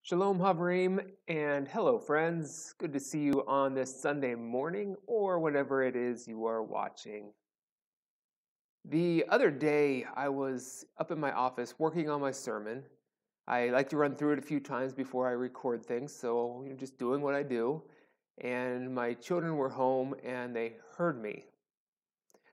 Shalom Havrim, and hello friends. Good to see you on this Sunday morning or whenever it is you are watching. The other day I was up in my office working on my sermon. I like to run through it a few times before I record things, so just doing what I do. And my children were home and they heard me.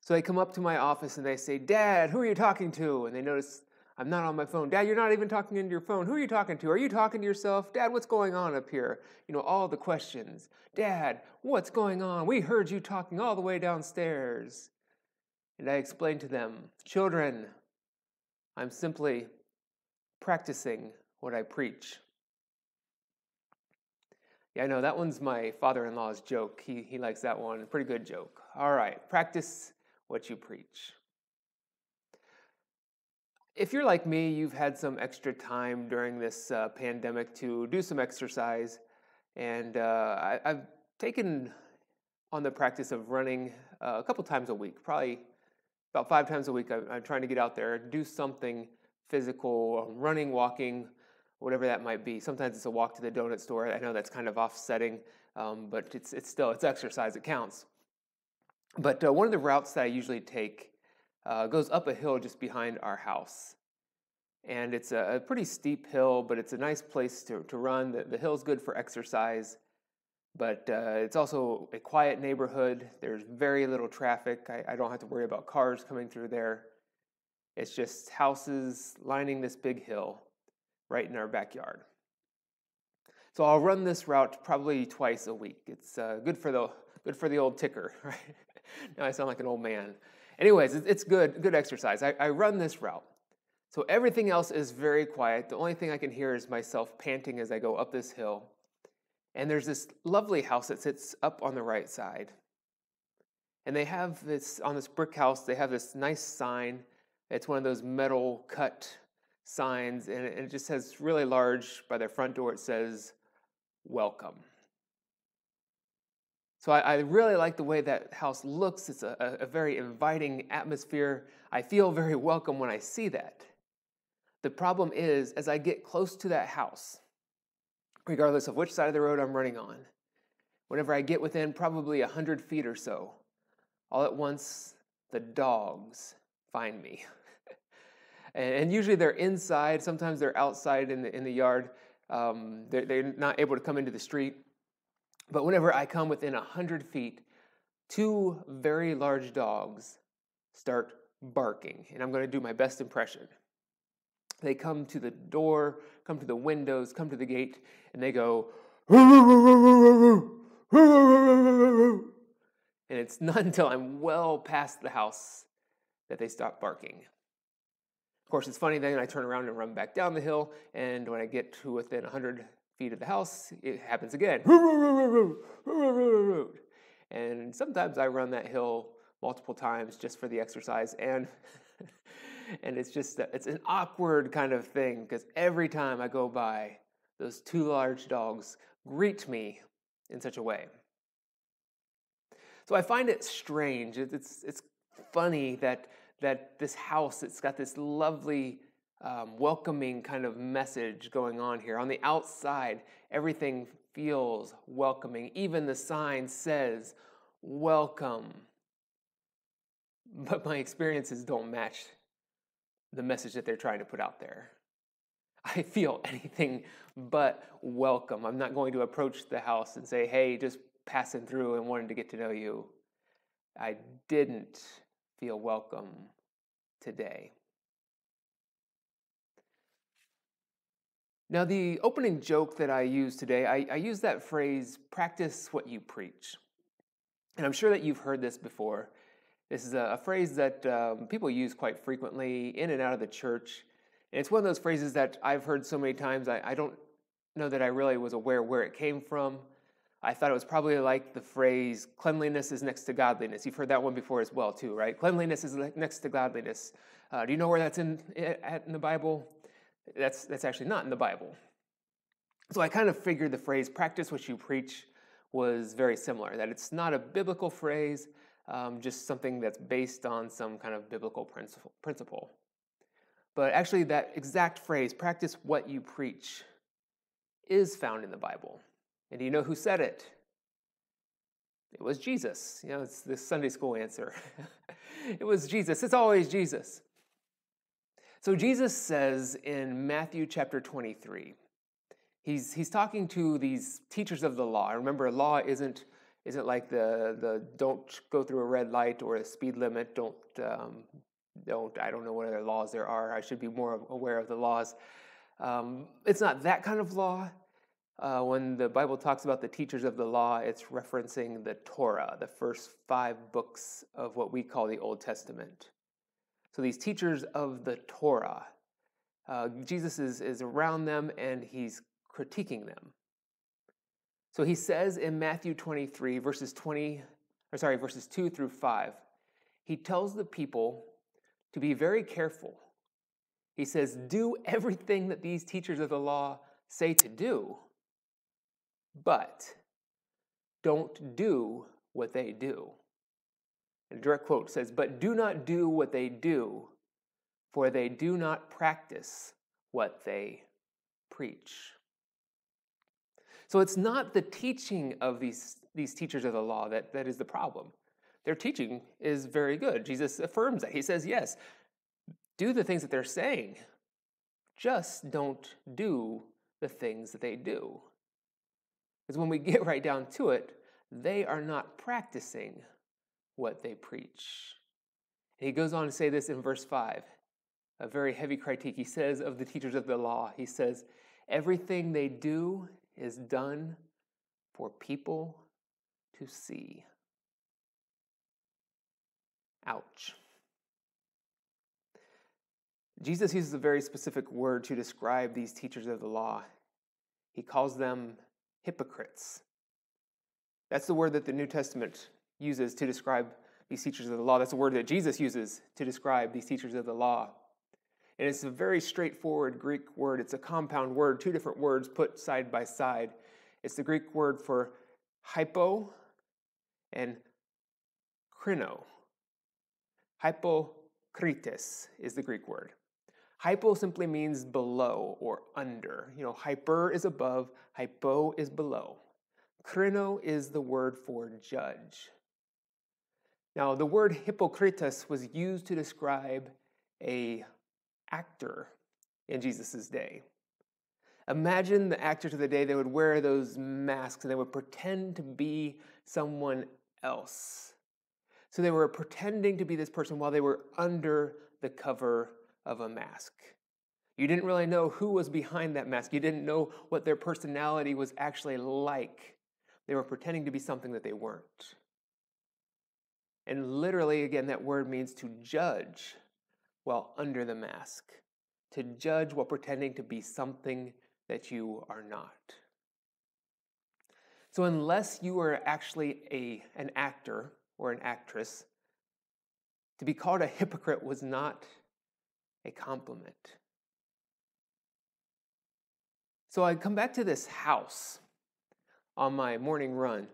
So they come up to my office and they say, "Dad, who are you talking to?" And they notice I'm not on my phone. "Dad, you're not even talking into your phone. Who are you talking to? Are you talking to yourself? Dad, what's going on up here?" All the questions. "Dad, what's going on? We heard you talking all the way downstairs." And I explained to them, "Children, I'm simply practicing what I preach." Yeah, I know that one's my father-in-law's joke. He likes that one. Pretty good joke. All right, practice what you preach. If you're like me, you've had some extra time during this pandemic to do some exercise, and I've taken on the practice of running a couple times a week, probably about 5 times a week. I'm trying to get out there, do something physical, running, walking, whatever that might be. Sometimes it's a walk to the donut store. I know that's kind of offsetting, but it's exercise. It counts. But one of the routes that I usually take goes up a hill just behind our house. And it's a pretty steep hill, but it's a nice place to run. The hill's good for exercise, but it's also a quiet neighborhood. There's very little traffic. I don't have to worry about cars coming through there. It's just houses lining this big hill right in our backyard. So I'll run this route probably twice a week. It's good for the old ticker, right? Now I sound like an old man. Anyways, it's good exercise. I run this route. So everything else is very quiet. The only thing I can hear is myself panting as I go up this hill. And there's this lovely house that sits up on the right side. And they have on this brick house, they have this nice sign. It's one of those metal cut signs, and it just says really large by their front door, it says, "Welcome." So I really like the way that house looks. It's a very inviting atmosphere. I feel very welcome when I see that. The problem is, as I get close to that house, regardless of which side of the road I'm running on, whenever I get within probably 100 feet or so, all at once, the dogs find me. And usually they're inside. Sometimes they're outside in the yard. They're not able to come into the street. But whenever I come within 100 feet, two very large dogs start barking. And I'm going to do my best impression. They come to the door, come to the windows, come to the gate, and they go, and it's not until I'm well past the house that they stop barking. Of course, it's funny, then I turn around and run back down the hill, and when I get to within 100 feet of the house, it happens again. And sometimes I run that hill multiple times just for the exercise, and it's an awkward kind of thing, because every time I go by, those two large dogs greet me in such a way. So I find it strange. It's funny that this house, it's got this lovely, welcoming kind of message going on here. On the outside, everything feels welcoming. Even the sign says, "Welcome." But my experiences don't match the message that they're trying to put out there. I feel anything but welcome. I'm not going to approach the house and say, "Hey, just passing through and wanted to get to know you." I didn't feel welcome today. Now, the opening joke that I use today, I use that phrase, "practice what you preach." And I'm sure that you've heard this before. This is a phrase that people use quite frequently in and out of the church. And it's one of those phrases that I've heard so many times, I don't know that I really was aware where it came from. I thought it was probably like the phrase, "cleanliness is next to godliness." You've heard that one before as well, too, right? Cleanliness is next to godliness. Do you know where that's in the Bible? That's actually not in the Bible. So I kind of figured the phrase, "practice what you preach," was very similar, that it's not a biblical phrase, just something that's based on some kind of biblical principle. But actually that exact phrase, "practice what you preach," is found in the Bible. And do you know who said it? It was Jesus. It's the Sunday school answer. It was Jesus. It's always Jesus. So Jesus says in Matthew chapter 23, he's talking to these teachers of the law. Remember, law isn't like the don't go through a red light or a speed limit. I don't know what other laws there are. I should be more aware of the laws. It's not that kind of law. When the Bible talks about the teachers of the law, it's referencing the Torah, the first 5 books of what we call the Old Testament. So these teachers of the Torah, Jesus is around them and he's critiquing them. So he says in Matthew 23, verses 2 through 5, he tells the people to be very careful. He says, do everything that these teachers of the law say to do, but don't do what they do. And a direct quote says, but do not do what they do, for they do not practice what they preach. So it's not the teaching of these teachers of the law that is the problem. Their teaching is very good. Jesus affirms that. He says, yes, do the things that they're saying. Just don't do the things that they do. Because when we get right down to it, they are not practicing what they preach. And he goes on to say this in verse 5, a very heavy critique. He says of the teachers of the law, he says, everything they do is done for people to see. Ouch. Jesus uses a very specific word to describe these teachers of the law. He calls them hypocrites. That's the word that the New Testament uses to describe these teachers of the law. That's the word that Jesus uses to describe these teachers of the law. And it's a very straightforward Greek word. It's a compound word, 2 different words put side by side. It's the Greek word for hypo and krino. Hypocrites is the Greek word. Hypo simply means below or under. Hyper is above, hypo is below. Krino is the word for judge. Now, the word hypocritus was used to describe an actor in Jesus' day. Imagine the actors of the day, they would wear those masks and they would pretend to be someone else. So they were pretending to be this person while they were under the cover of a mask. You didn't really know who was behind that mask. You didn't know what their personality was actually like. They were pretending to be something that they weren't. And literally, again, that word means to judge while under the mask. To judge while pretending to be something that you are not. So unless you are actually an actor or an actress, to be called a hypocrite was not a compliment. So I come back to this house on my morning run.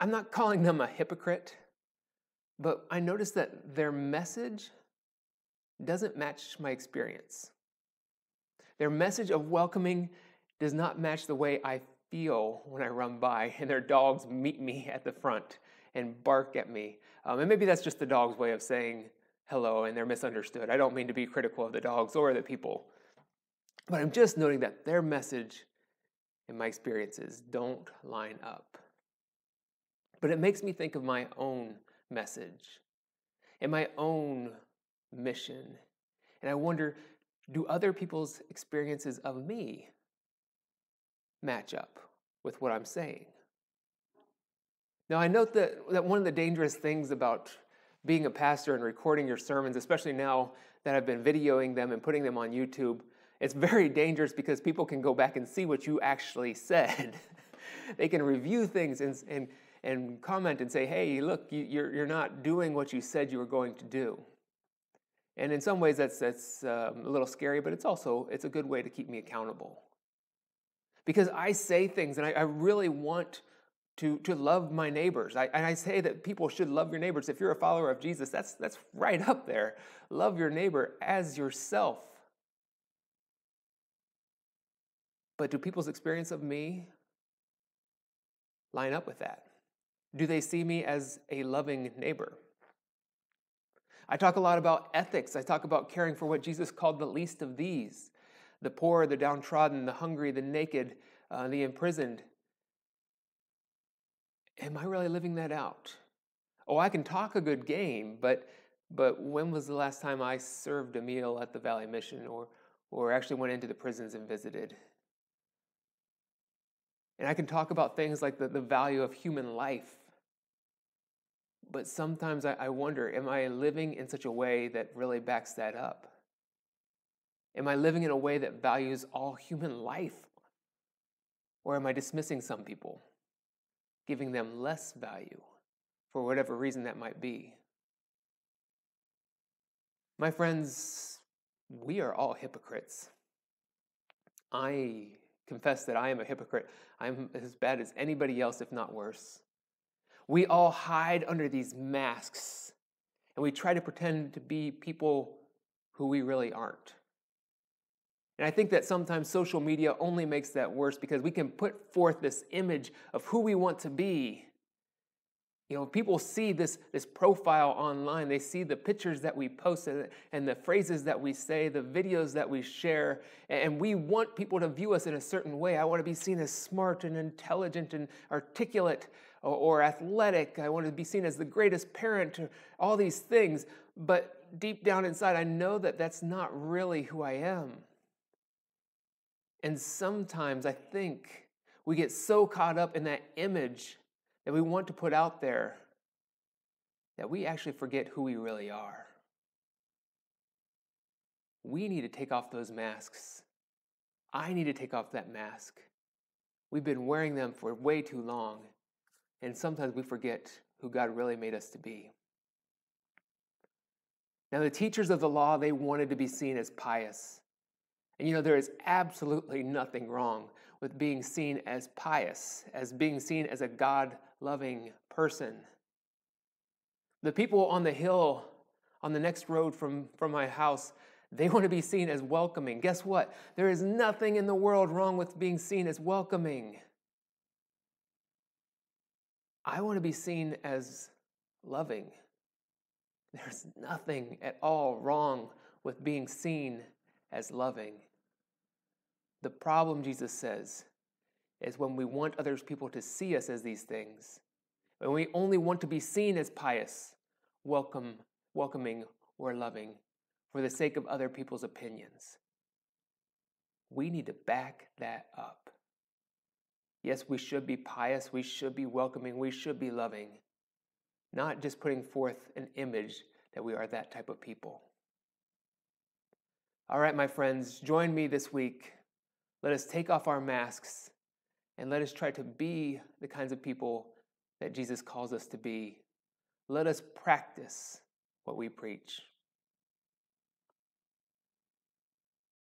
I'm not calling them a hypocrite, but I noticed that their message doesn't match my experience. Their message of welcoming does not match the way I feel when I run by and their dogs meet me at the front and bark at me. And maybe that's just the dog's way of saying hello and they're misunderstood. I don't mean to be critical of the dogs or the people, but I'm just noting that their message and my experiences don't line up. But it makes me think of my own message and my own mission. And I wonder, do other people's experiences of me match up with what I'm saying? Now, I note that one of the dangerous things about being a pastor and recording your sermons, especially now that I've been videoing them and putting them on YouTube, it's very dangerous because people can go back and see what you actually said. They can review things and comment and say, hey, look, you're not doing what you said you were going to do. And in some ways that's a little scary, but it's a good way to keep me accountable. Because I say things and I really want to love my neighbors. I say that people should love your neighbors. If you're a follower of Jesus, that's right up there. Love your neighbor as yourself. But do people's experience of me line up with that? Do they see me as a loving neighbor? I talk a lot about ethics. I talk about caring for what Jesus called the least of these: the poor, the downtrodden, the hungry, the naked, the imprisoned. Am I really living that out? Oh, I can talk a good game, but when was the last time I served a meal at the Valley Mission or actually went into the prisons and visited? And I can talk about things like the value of human life. But sometimes I wonder, am I living in such a way that really backs that up? Am I living in a way that values all human life? Or am I dismissing some people, giving them less value for whatever reason that might be? My friends, we are all hypocrites. I confess that I am a hypocrite. I'm as bad as anybody else, if not worse. We all hide under these masks, and we try to pretend to be people who we really aren't. And I think that sometimes social media only makes that worse because we can put forth this image of who we want to be. People see this profile online. They see the pictures that we post and the phrases that we say, the videos that we share, and we want people to view us in a certain way. I want to be seen as smart and intelligent and articulate or athletic. I want to be seen as the greatest parent, all these things. But deep down inside, I know that that's not really who I am. And sometimes I think we get so caught up in that image that we want to put out there that we actually forget who we really are. We need to take off those masks. I need to take off that mask. We've been wearing them for way too long, and sometimes we forget who God really made us to be. Now, the teachers of the law, they wanted to be seen as pious. And there is absolutely nothing wrong with being seen as pious, as being seen as a God-loving person. The people on the hill, on the next road from my house, they want to be seen as welcoming. Guess what? There is nothing in the world wrong with being seen as welcoming. I want to be seen as loving. There's nothing at all wrong with being seen as loving. The problem, Jesus says, is when we want other people to see us as these things, when we only want to be seen as pious, welcoming, or loving for the sake of other people's opinions. We need to back that up. Yes, we should be pious, we should be welcoming, we should be loving, not just putting forth an image that we are that type of people. All right, my friends, join me this week. Let us take off our masks and let us try to be the kinds of people that Jesus calls us to be. Let us practice what we preach.